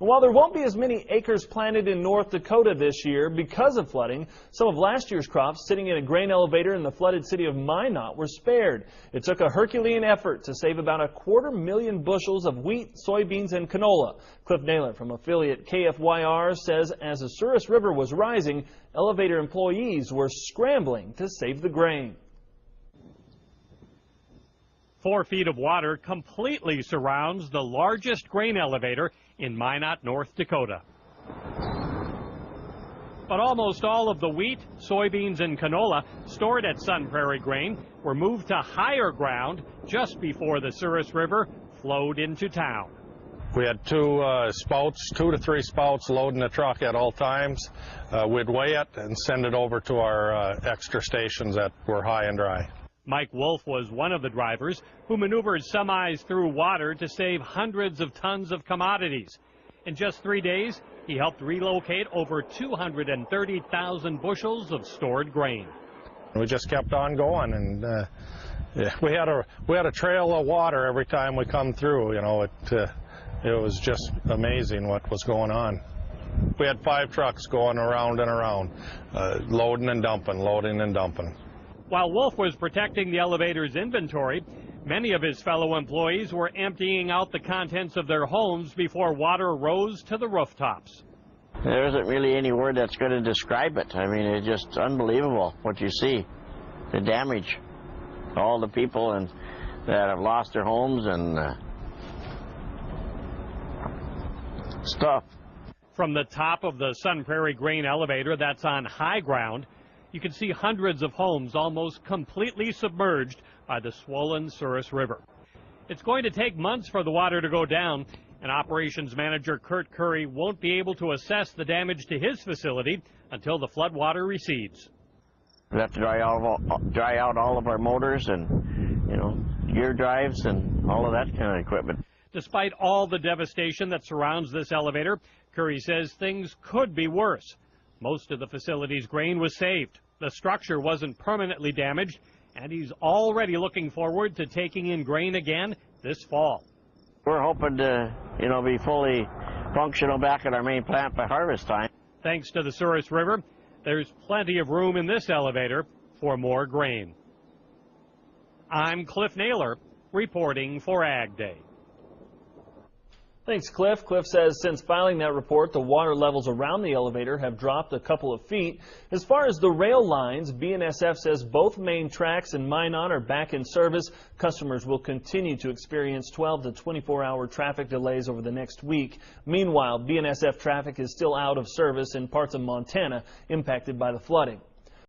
And while there won't be as many acres planted in North Dakota this year because of flooding, some of last year's crops sitting in a grain elevator in the flooded city of Minot were spared. It took a Herculean effort to save about 250,000 bushels of wheat, soybeans, and canola. Cliff Naylor from affiliate KFYR says as the Souris River was rising, elevator employees were scrambling to save the grain. 4 feet of water completely surrounds the largest grain elevator in Minot, North Dakota. But almost all of the wheat, soybeans, and canola stored at Prairie Grain were moved to higher ground just before the Souris River flowed into town. We had 2 to 3 spouts loading the truck at all times. We'd weigh it and send it over to our extra stations that were high and dry. Mike Wolf was one of the drivers who maneuvered semis through water to save hundreds of tons of commodities. In just 3 days, he helped relocate over 230,000 bushels of stored grain. We just kept on going, and we had a trail of water every time we come through. You know, it was just amazing what was going on. We had 5 trucks going around and around, loading and dumping, loading and dumping. While Wolf was protecting the elevator's inventory, many of his fellow employees were emptying out the contents of their homes before water rose to the rooftops. There isn't really any word that's going to describe it. I mean, it's just unbelievable what you see, the damage, all the people that have lost their homes and stuff. From the top of the Prairie Grain elevator that's on high ground, you can see hundreds of homes almost completely submerged by the swollen Souris River. It's going to take months for the water to go down, and operations manager Kurt Curry won't be able to assess the damage to his facility until the floodwater recedes. We have to dry out all of our motors and, you know, gear drives and all of that kind of equipment. Despite all the devastation that surrounds this elevator, Curry says things could be worse. Most of the facility's grain was saved. The structure wasn't permanently damaged, and he's already looking forward to taking in grain again this fall. We're hoping to, you know, be fully functional back at our main plant by harvest time. Thanks to the Souris River, there's plenty of room in this elevator for more grain. I'm Cliff Naylor, reporting for Ag Day. Thanks, Cliff. Cliff says since filing that report, the water levels around the elevator have dropped a couple of feet. As far as the rail lines, BNSF says both main tracks in Minot are back in service. Customers will continue to experience 12 to 24-hour traffic delays over the next week. Meanwhile, BNSF traffic is still out of service in parts of Montana impacted by the flooding.